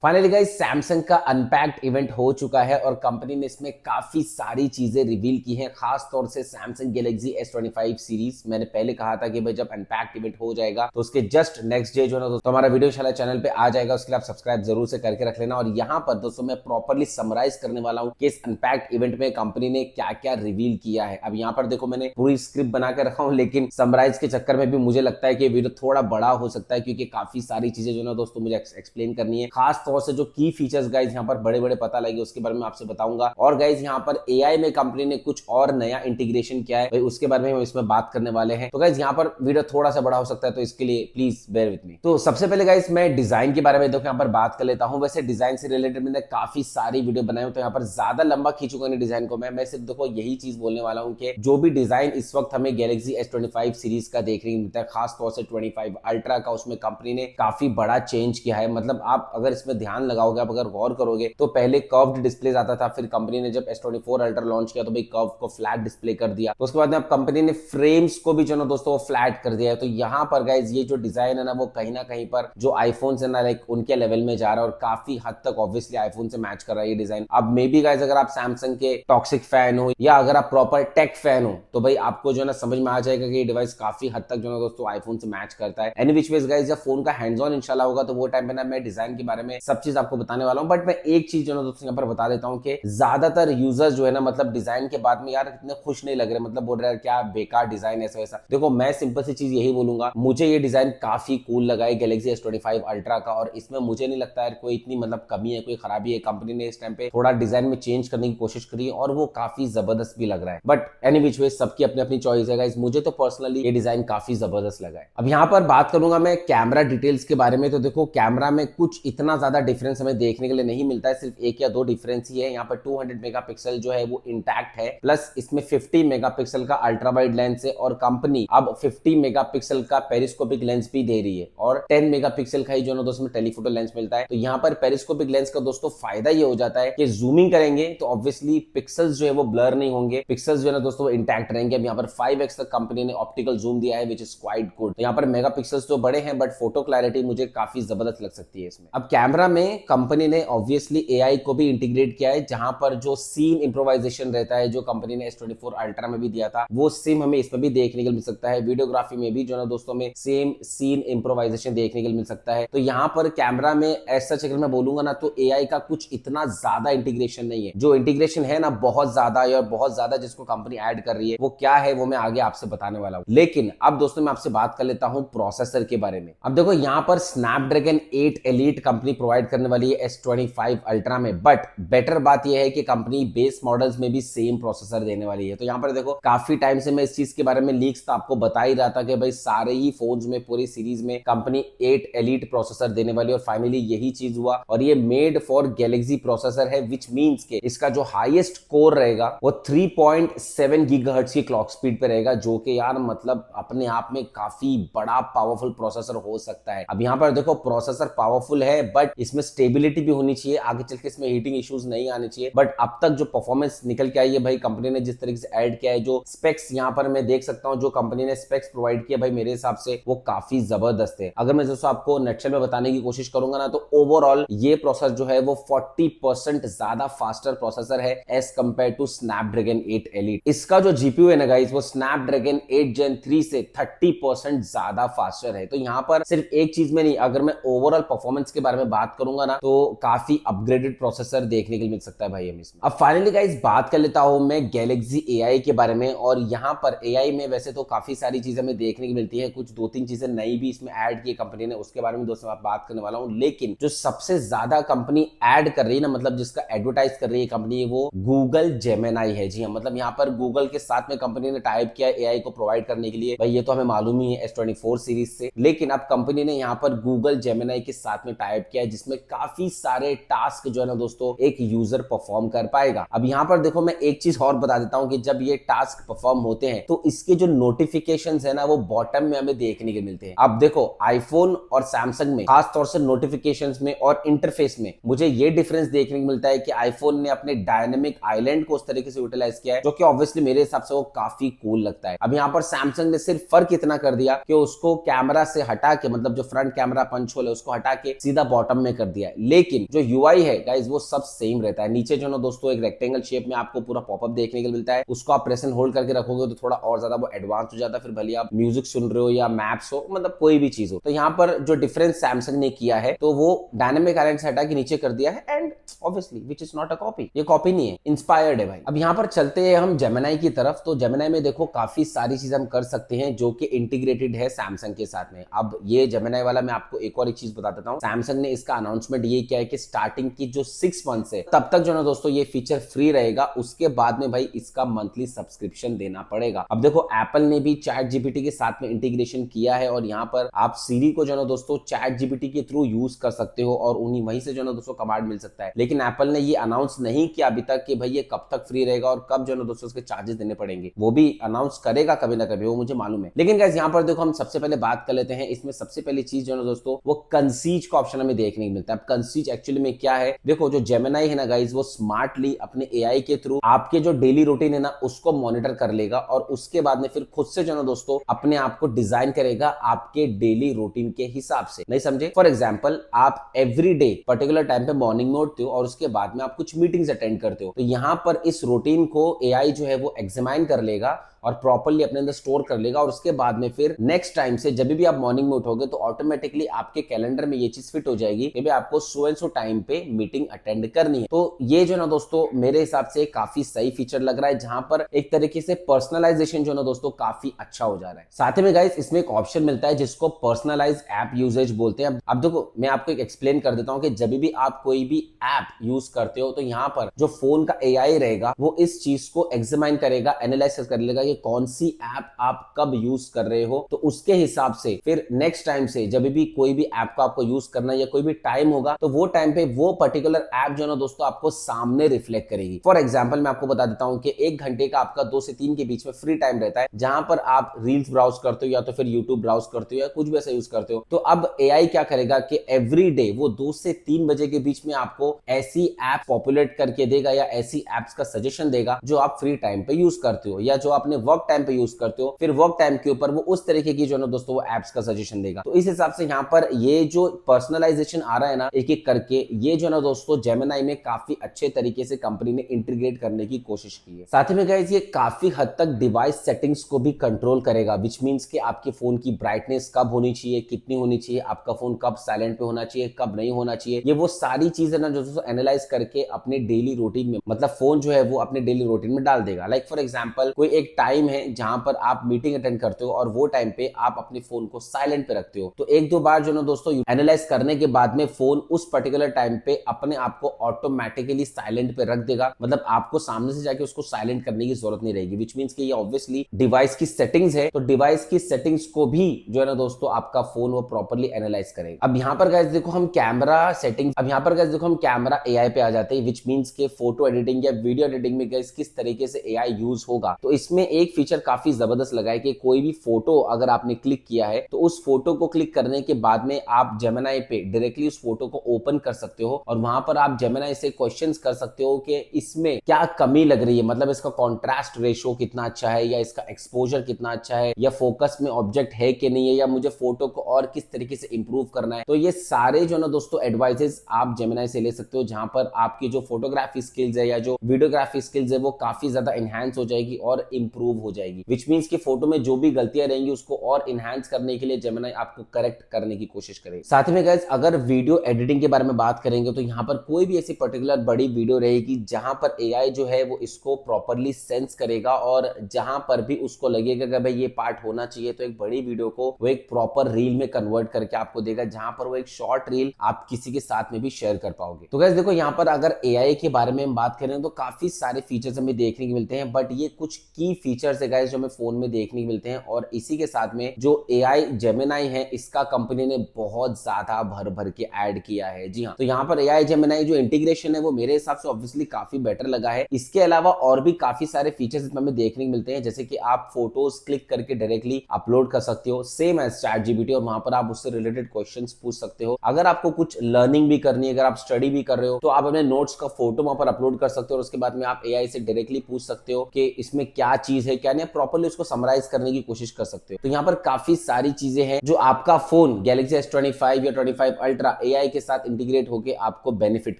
Finally guys Samsung का unpacked event हो चुका है और कंपनी ने इसमें काफी सारी चीजें रिवील की हैं, खास तौर से सैमसंग गैलेक्सी S25 सीरीज। मैंने पहले कहा था कि भाई जब अनपैक्ड इवेंट हो जाएगा तो उसके जस्ट नेक्स्ट डे जो है ना दोस्तों हमारा वीडियो इंशाल्लाह चैनल पे आ जाएगा। उसके लिए आप सब्सक्राइब जरूर से करके रख लेना। और यहाँ पर दोस्तों मैं प्रॉपरली समराइज करने वाला हूँ कि इस अनपैक्ड इवेंट में कंपनी ने क्या क्या रिवील किया है। अब यहाँ पर देखो मैंने पूरी स्क्रिप्ट बना के रखा हूँ, लेकिन समराइज के चक्कर में भी मुझे लगता है कि वीडियो थोड़ा बड़ा हो सकता है, क्योंकि काफी सारी चीजें जो ना दोस्तों मुझे एक्सप्लेन करनी है। खास तौर से जो की फीचर्स गाइज यहाँ पर बड़े बड़े पता लगे उसके बारे में आपसे बताऊंगा। और गाइज यहाँ पर एआई में कंपनी ने कुछ और नया इंटीग्रेशन किया है भाई, उसके बारे में हम इसमें बात करने वाले हैं। तो गाइज यहाँ पर वीडियो थोड़ा सा बड़ा हो सकता है, तो इसके लिए प्लीज बेयर विद मी। तो सबसे पहले गाइज मैं डिजाइन के बारे में देखो यहाँ पर बात कर लेता हूँ। वैसे डिजाइन से रिलेटेड मैंने काफी सारी वीडियो बनाई हूँ, तो यहाँ पर ज्यादा लंबा खींचूंगा नहीं डिजाइन को। मैं सिर्फ देखो यही चीज बोलने वाला हूँ कि जो भी डिजाइन इस वक्त हमें गैलेक्सी S25 सीरीज का देखने को मिलता है, खास तौर से 25 अल्ट्रा का, उसमें कंपनी ने काफी बड़ा चेंज किया है। मतलब आप अगर इसमें ध्यान लगाओगे, आप अगर गौर करोगे तो पहले कर्व्ड डिस्प्ले आता था, फिर कंपनी ने जब S24 अल्ट्रा लॉन्च किया तो भाई कर्व को फ्लैट डिस्प्ले कर दिया। तो उसके बाद में अब कंपनी ने फ्रेम्स को भी जो ना दोस्तों फ्लैट कर दिया है। तो यहाँ पर गाइज ये जो डिजाइन है ना वो कहीं ना कहीं पर जो आईफोन है ना लाइक उनके लेवल में जा रहा है, और काफी हद तक ऑब्वियसली आईफोन से मैच कर रहा है ये डिजाइन। अब मे बी गाइज अगर आप सैमसंग के टॉक्सिक फैन हो या अगर आप प्रॉपर टेक फैन हो तो भाई आपको जो है ना समझ में आ जाएगा कि ये डिवाइस काफी हद तक जो ना दोस्तों आईफोन से मैच करता है। एनी विच वेज गाइज जब फोन का हैंड्स ऑन इंशाल्लाह होगा तो वो टाइम पे ना मैं डिजाइन के बारे में सब चीज आपको बताने वाला हूँ। बट मैं एक चीज जो ना दोस्तों यहाँ पर बता देता हूँ कि ज्यादातर यूजर्स जो है ना मतलब डिजाइन के बाद में यार इतने खुश नहीं लग रहे, मतलब बोल रहे हैं क्या बेकार डिजाइन ऐसा वैसा। देखो मैं सिंपल सी चीज यही बोलूंगा, मुझे ये डिजाइन काफी कूल लगा है गैलेक्सी S25 अल्ट्रा का, और इसमें मुझे नहीं लगता है कोई इतनी मतलब कमी है, कोई खराबी है। कंपनी ने इस टाइम पे थोड़ा डिजाइन में चेंज करने की कोशिश करी है और वो काफी जबरदस्त भी लग रहा है। बट एनी विच वे सबकी अपनी अपनी चॉइस है गाइस, मुझे तो पर्सनली ये डिजाइन काफी जबरदस्त लगा है। अब यहाँ पर बात करूंगा मैं कैमरा डिटेल्स के बारे में। तो देखो कैमरा में कुछ इतना ज्यादा डिफरेंस हमें देखने के लिए नहीं मिलता है, सिर्फ एक या दो डिफरेंस ही है। यहाँ पर 200 मेगापिक्सल जो है वो इंटैक्ट है, प्लस इसमें 50 मेगापिक्सल का अल्ट्रा वाइड लेंस है, और कंपनी अब 50 मेगापिक्सल का पेरिस्कोपिक लेंस भी दे रही है, और 10 मेगापिक्सल का ही जो ना दोस्तों में टेलीफोटो लेंस मिलता है। तो यहाँ पर पेरिस्कोपिक लेंस का दोस्तों फायदा ये हो जाता है कि जूमिंग करेंगे तो ऑब्वियसली पिक्सल्स जो है वो ब्लर नहीं होंगे, पिक्सल्स जो है ना दोस्तों इंटैक्ट रहेंगे। अब यहाँ पर 5x तक कंपनी ने ऑप्टिकल जूम दिया है, विच इज क्वाइट गुड। तो यहाँ पर मेगापिक्सल्स तो बड़े हैं, बट फोटो क्लैरिटी मुझे काफी जबरदस्त लग सकती है इसमें। अब कैमरा में कंपनी ने ऑब्वियसली एआई को भी इंटीग्रेट किया है, जहां पर जो सीन इंप्रोवाइजेशन रहता है जो कंपनी ने S24 अल्ट्रा में भी दिया था, वो सेम हमें इसमें भी देखने को मिल सकता है। वीडियोग्राफी में भी जो ना दोस्तों में सेम सीन इंप्रोवाइजेशन देखने को मिल सकता है। तो यहाँ पर कैमरा में ऐसा अगर मैं बोलूंगा ना तो एआई का कुछ इतना ज्यादा इंटीग्रेशन नहीं है। जो इंटीग्रेशन है ना बहुत ज्यादा है, और बहुत ज्यादा जिसको कंपनी ऐड कर रही है वो क्या है वो मैं आगे आपसे बताने वाला हूँ। लेकिन अब दोस्तों मैं आपसे बात कर लेता हूँ प्रोसेसर के बारे में। अब देखो यहाँ पर स्नैपड्रैगन 8 एलीट कंपनी प्रोवाइड करने वाली है S25 अल्ट्रा में, बट बेटर बात यह है कि कंपनी बेस मॉडल्स में भी सेम प्रोसेसर देने वाली है। तो यहाँ पर देखो काफी टाइम से मैं इस चीज के बारे में लीक्स तो आपको बता ही रहा था कि भाई सारे ही फोन्स में पूरी सीरीज में कंपनी 8 एलीट प्रोसेसर देने वाली है, और फाइनली यही चीज हुआ। और ये मेड फॉर गैलेक्सी प्रोसेसर है, विच मींस के इसका जो हाईएस्ट कोर रहेगा वो 3.7 गीगाहर्ट्ज की क्लॉक स्पीड पे रहेगा, जो कि यार मतलब अपने आप में काफी बड़ा पावरफुल प्रोसेसर हो सकता है। अब यहाँ पर देखो प्रोसेसर पावरफुल है, बट इसमें स्टेबिलिटी भी होनी चाहिए, आगे चल के इसमें हीटिंग इश्यूज नहीं आने चाहिए। बट अब तक जो परफॉर्मेंस निकल के आई है भाई, कंपनी ने जिस तरीके से ऐड किया है, जो स्पेक्स यहाँ पर मैं देख सकता हूँ, जो कंपनी ने स्पेक्स प्रोवाइड किया भाई मेरे हिसाब से वो काफी जबरदस्त है। अगर मैं दोस्तों आपको नटशेल में बताने की कोशिश करूंगा ना तो ओवरऑल ये प्रोसेसर जो है वो 40% ज्यादा फास्टर प्रोसेसर है as compare to Snapdragon 8 elite. इसका जो जीपीयू है ना गाइस वो स्नैपड्रैगन 8 Gen 3 से 30% ज्यादा फास्टर है। तो यहाँ पर सिर्फ एक चीज में नहीं, अगर मैं ओवरऑल परफॉर्मेंस के बारे में बात करूंगा ना तो काफी अपग्रेडेड प्रोसेसर देखने के लिए मिल सकता है भाई हमें इसमें। अब फाइनली गाइस बात कर लेता हूं मैं गैलेक्सी एआई के बारे में। और यहाँ पर एआई में वैसे तो काफी सारी चीजें हमें देखने की मिलती है, कुछ दो तीन चीजें नई भी इसमें ऐड की कंपनी ने, उसके बारे में दोस्तों मैं बात करने वाला हूं। लेकिन जो सबसे ज्यादा कंपनी ऐड कर रही है ना, मतलब जिसका एडवर्टाइज कर रही है कंपनी, वो गूगल जेमिनाई है। जी हाँ, मतलब यहाँ पर गूगल के साथ में कंपनी ने टाइप किया एआई को प्रोवाइड करने के लिए। भाई ये तो हमें मालूम ही है S24 सीरीज से, लेकिन अब कंपनी ने यहाँ पर गूगल जेमिनाई के साथ में टाइप किया है, जिसमें काफी सारे टास्क जो है ना दोस्तों एक यूजर परफॉर्म कर पाएगा। अब यहाँ पर देखो मैं एक चीज और बता देता हूँ कि जब ये टास्क परफॉर्म होते हैं तो इसके जो नोटिफिकेशंस है ना वो बॉटम में हमें देखने के मिलते हैं। अब देखो आईफोन और सैमसंग में खास तौर से नोटिफिकेशंस में और इंटरफेस में मुझे ये डिफरेंस देखने को मिलता है कि आईफोन ने अपने डायनेमिक आइलैंड को उस तरीके से यूटिलाइज किया है, जो कि ऑब्वियसली मेरे हिसाब से वो काफी कूल लगता है। अब यहाँ पर सैमसंग ने सिर्फ फर्क इतना कर दिया कि उसको कैमरा से हटा के, मतलब जो फ्रंट कैमरा पंच होल है उसको हटा के सीधा बॉटम में उन्होंने कर दिया है, लेकिन जो यूआई है गाइज वो सब सेम रहता है। नीचे जो ना दोस्तों एक रेक्टेंगल शेप में आपको पूरा पॉपअप देखने को मिलता है, उसको आप प्रेस एंड होल्ड करके रखोगे तो थोड़ा और ज्यादा वो एडवांस हो जाता है। फिर भले आप म्यूजिक सुन रहे हो या मैप्स हो, मतलब कोई भी चीज हो। तो यहाँ पर जो डिफरेंस सैमसंग ने किया है तो वो डायनेमिक आइलैंड से हटा के नीचे कर दिया है, and obviously which is not a copy, ये कॉपी नहीं है, इंस्पायर्ड है भाई। अब यहाँ पर चलते हैं हम जेमिनी की तरफ। तो जेमिनी में देखो काफी सारी चीज हम कर सकते हैं जो कि इंटीग्रेटेड है सैमसंग के साथ में। अब ये जेमिनी वाला मैं आपको एक और एक चीज बता देता हूँ। सैमसंग ने इसका अनाउंसमेंट ये किया है कि स्टार्टिंग की जो 6 मंथ्स है तब तक जो ना दोस्तों ये फीचर फ्री रहेगा, उसके बाद में भाई इसका मंथली सब्सक्रिप्शन देना पड़ेगा। अब देखो एप्पल ने भी चैट जीपीटी के साथ में इंटीग्रेशन किया है और यहाँ पर आप सीरी को जो ना दोस्तों चैट जीपीटी के थ्रू यूज कर सकते हो और उन्हीं वहीं से जो ना दोस्तों कमांड मिल सकता है। लेकिन एप्पल ने ये अनाउंस नहीं किया अभी तक कि भाई ये कब तक फ्री रहेगा और कब जो ना दोस्तों उसके चार्जेस देने पड़ेंगे। वो भी अनाउंस करेगा कभी ना कभी, वो मुझे मालूम है। लेकिन गाइस यहाँ पर देखो हम सबसे पहले बात कर लेते हैं। इसमें सबसे पहली चीज जो ना दोस्तों वो कंसीज का ऑप्शन हमें देखने को मिलता है। अब कंसीज एक्चुअली में क्या है, देखो जो जेमिनी है ना गाइस वो स्मार्टली अपने एआई के थ्रू आपके जो डेली रूटीन है ना उसको मॉनिटर कर लेगा और उसके बाद में फिर खुद से जो ना दोस्तों अपने आप को डिजाइन करेगा आपके डेली रूटीन के हिसाब से। नहीं समझे? फॉर एग्जांपल आप एवरी डे पर्टिकुलर टाइम पे मॉर्निंग में उठते हो और उसके बाद में आप कुछ मीटिंग्स अटेंड करते हो, तो यहां पर इस रूटीन को एआई जो है वो एग्जामिन कर लेगा और प्रॉपर्ली अपने अंदर स्टोर कर लेगा और उसके बाद में फिर नेक्स्ट टाइम से जब भी आप मॉर्निंग में उठोगे तो ऑटोमेटिकली आपके कैलेंडर में ये चीज फिट हो जाएगी कि भाई आपको सो एंड सो टाइम पे मीटिंग अटेंड करनी है। तो ये जो ना दोस्तों मेरे हिसाब से काफी सही फीचर लग रहा है, जहां पर एक तरीके से पर्सनलाइजेशन जो ना दोस्तों काफी अच्छा हो जा रहा है। साथ ही में गाइस इसमें एक ऑप्शन मिलता है जिसको पर्सनलाइज ऐप यूजेज बोलते हैं। अब देखो मैं आपको एक एक्सप्लेन कर देता हूं कि जब भी आप कोई भी ऐप यूज करते हो तो यहाँ पर जो फोन का एआई रहेगा वो इस चीज को एग्जामिन करेगा, एनालाइज कर लेगा कि कौन सी ऐप आप कब यूज कर रहे हो। तो उसके हिसाब से फिर नेक्स्ट टाइम से जब भी कोई भी ऐप को आपको यूज करना है या कोई भी टाइम होगा तो वो टाइम पे वो पर्टिकुलर ऐप जो ना दोस्तों आपको सामने रिफ्लेक्ट करेगी। फॉर एग्जांपल मैं आपको बता देता हूं कि 1 घंटे का आपका 2 से 3 के बीच में फ्री टाइम रहता है जहां पर आप रील्स ब्राउज करते हो या तो फिर यूट्यूब ब्राउज करते हो या कुछ भी ऐसा यूज करते हो। तो अब एआई क्या करेगा कि एवरी डे वो 2 से 3 बजे के बीच में आपको ऐसी ऐप पॉपुलेट करके देगा या ऐसी एप्स का सजेशन देगा जो आप फ्री टाइम पे यूज करते हो या जो आपने वर्क टाइम पे यूज करते हो। फिर वर्क टाइम के ऊपर वो उस तरीके की जो ना दोस्तों वो एप्स का सजेशन देगा। तो इस हिसाब से यहाँ पर ये जो पर्सनलाइजेशन आ रहा है ना एक एक करके, ये जो ना दोस्तों जेमिनी में काफी अच्छे तरीके से कंपनी ने इंटीग्रेट करने की कोशिश की है। साथ ही में गाइस ये काफी हद तक डिवाइस सेटिंग्स को भी कंट्रोल करेगा, विच मींस कि आपके फोन की ब्राइटनेस कब होनी चाहिए, कितनी होनी चाहिए, आपका फोन कब साइलेंट पे होना चाहिए, कब नहीं होना चाहिए, ये वो सारी चीजें ना जो दोस्तों एनालाइज करके अपने डेली रूटीन में, मतलब फोन जो है वो अपने डेली रूटीन में डाल देगा। लाइक फॉर एग्जांपल कोई एक टाइम है जहां पर आप मीटिंग अटेंड करते हो और वो टाइम पे आप अपने फोन को साइलेंट पे रखते हो, तो 1-2 बार जो ना दोस्तों एनालाइज करने के बाद में फोन उस पर्टिकुलर टाइम पे अपने आप को ऑटोमेटिकली साइलेंट पे रख देगा। मतलब आपको सामने से जाके उसको साइलेंट करने की जरूरत नहीं रहेगी, विच मींस कि ये ऑब्वियसली डिवाइस की सेटिंग्स है, तो डिवाइस की सेटिंग्स को भी जो है ना दोस्तों आपका फोन वो प्रॉपर्ली एनालाइज करेगा। अब यहाँ पर गाइस देखो हम कैमरा सेटिंग्स, अब यहाँ पर गाइस देखो हम कैमरा एआई पे आ जाते हैं, विच मींस के फोटो एडिटिंग या वीडियो एडिटिंग में गाइस किस तरीके से एआई यूज होगा। तो इसमें एक फीचर काफी जबरदस्त लगा है कि कोई भी फोटो अगर आपने क्लिक किया है तो उस फोटो को क्लिक करने के बाद में आप जेमिनी पे डायरेक्टली उस फोटो को ओपन कर सकते हो और वहां पर आप जेमिनी से क्वेश्चंस कर सकते हो कि इसमें क्या कमी लग रही है, मतलब इसका कॉन्ट्रास्ट रेशियो कितना अच्छा है या इसका एक्सपोजर कितना अच्छा है या फोकस में ऑब्जेक्ट है कि नहीं है या मुझे फोटो को और किस तरीके से इंप्रूव करना है। तो ये सारे जो ना दोस्तों एडवाइसेस आप जेमिनी से ले सकते हो, जहां पर आपकी जो फोटोग्राफी स्किल्स है या जो वीडियोग्राफी स्किल्स है वो काफी ज्यादा एनहांस हो जाएगी और इंप्रूव हो जाएगी, विच मींस कि फोटो में जो भी गलतियां रहेंगी उसको और इनहांस करने के लिए जेमिनी आपको करेक्ट करने की कोशिश करेगी। साथ में गाइस अगर वीडियो एडिटिंग के बारे में बात करेंगे तो यहाँ पर कोई भी ऐसी पर्टिकुलर बड़ी वीडियो रहेगी जहां पर एआई जो है वो इसको प्रॉपर्ली सेंस करेगा और जहां पर भी उसको लगेगा कि भाई ये पार्ट होना चाहिए तो एक बड़ी वीडियो को वो एक प्रॉपर रील में कन्वर्ट करके आपको देगा, जहां पर वो एक शॉर्ट रील आप किसी के साथ में भी शेयर कर पाओगे। तो गाइस देखो यहाँ पर अगर एआई के बारे में हम बात करें तो काफी सारे फीचर्स हमें देखने को मिलते हैं, बट ये कुछ की फीचर्स है गाइस जो हमें फोन में देखने को मिलते हैं और इसी के साथ में जो एआई जेमिनी है इसका कंपनी ने बहुत ज्यादा भर भर के ऐड किया है। जी हाँ, तो यहाँ पर एआई जेमिनी जो इंटीग्रेशन है वो मेरे हिसाब से ऑब्वियसली काफी बेटर लगा है। इसके अलावा और भी काफी सारे फीचर्स इसमें हमें देखने को मिलते हैं, जैसे कि आप फोटोज क्लिक करके डायरेक्टली अपलोड कर सकते हो सेम एज चैट जीपीटी और वहां पर आप उससे रिलेटेड क्वेश्चंस पूछ सकते हो। अगर आपको कुछ लर्निंग भी करनी है, अगर आप स्टडी भी कर रहे हो तो आप अपने नोट्स का फोटो वहां पर अपलोड कर सकते हो और उसके बाद में आप एआई से डायरेक्टली पूछ सकते हो कि इसमें क्या चीज चीज है क्या नहीं, प्रॉपर्ली उसको समराइज करने की कोशिश कर सकते हो। तो यहाँ पर काफी सारी चीजें हैं जो आपका फोन Galaxy S25 या 25 अल्ट्रा AI के साथ इंटीग्रेट होकर आपको बेनिफिट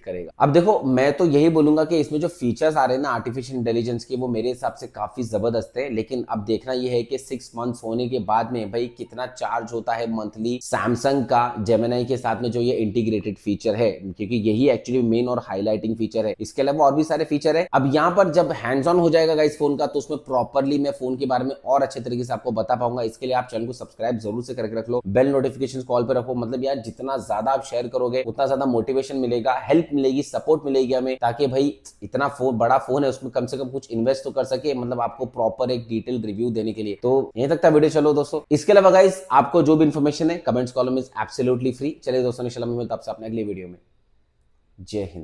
करेगा। अब देखो, मैं तो यही बोलूंगा कि इसमें जो फीचर्स आ रहे हैं ना आर्टिफिशियल इंटेलिजेंस के, वो मेरे हिसाब से काफी जबरदस्त है। लेकिन अब देखना यह है कि 6 मंथ्स होने के बाद में भाई कितना चार्ज होता है मंथली सैमसंग का जेमिनी के साथ में जो ये इंटीग्रेटेड फीचर है, क्योंकि यही एक्चुअली मेन और हाईलाइटिंग फीचर है। इसके अलावा और भी सारे फीचर है। अब यहाँ पर जब हैंड्स ऑन हो जाएगा गाइस फोन का, तो उसमें प्रॉपर्ली मैं फोन के बारे में और अच्छे तरीके से आपको बता पाऊंगा। इसके लिए आप चैनल को सब्सक्राइब जरूर से करके रख लो, बेल नोटिफिकेशन कॉल पे रखो। मतलब यार जितना ज्यादा आप शेयर करोगे उतना ज्यादा मोटिवेशन मिलेगा, हेल्प मिलेगी, सपोर्ट मिलेगी हमें, ताकि भाई इतना बड़ा फोन है उसमें कम से कम कुछ इन्वेस्ट तो कर सके, मतलब आपको प्रॉपर एक डिटेल रिव्यू देने के लिए। तो यहीं तक था वीडियो। चलो दोस्तों, इसके अलावा गाइस आपको जो भी इंफॉर्मेशन है comments column is absolutely free. चलिए दोस्तों, इंशाल्लाह मैं मिलता हूं आपसे अपने अगले वीडियो में। जय हिंद।